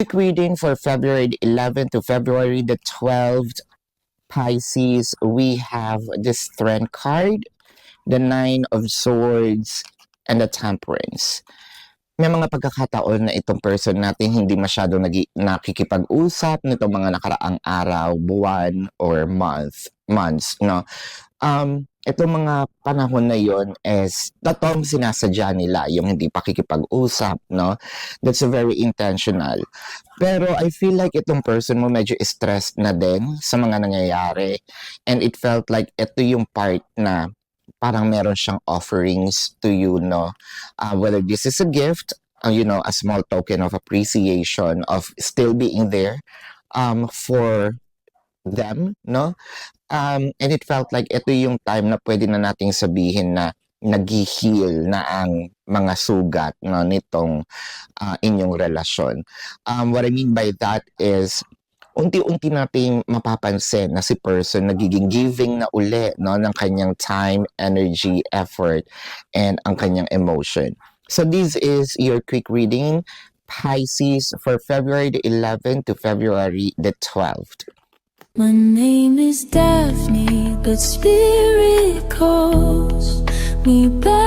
quick reading for February 11th to February the 12th, Pisces. We have the Strength card, the Nine of Swords, and the Temperance. May mga pagkakataon na itong person natin hindi masyado nakikipag-usap nitong mga nakaraang araw, buwan, or months, no? Itong mga panahon na yon is totoong sinasadya nila yung hindi pakikipag-usap, no? That's very intentional. Pero I feel like itong person mo medyo stressed na din sa mga nangyayari, and it felt like ito yung part na parang meron siyang offerings to you, no? Whether this is a gift, a small token of appreciation of still being there for them, no? And it felt like ito yung time na pwede na nating sabihin na nag-heal na ang mga sugat, no, nitong inyong relasyon. What I mean by that is unti-unti nating mapapansin na si person nagiging giving na uli, no, ng kanyang time, energy, effort, and ang kanyang emotion. So this is your quick reading, Pisces, for February the 11th to February the 12th. My name is Daphne, but spirit calls me back.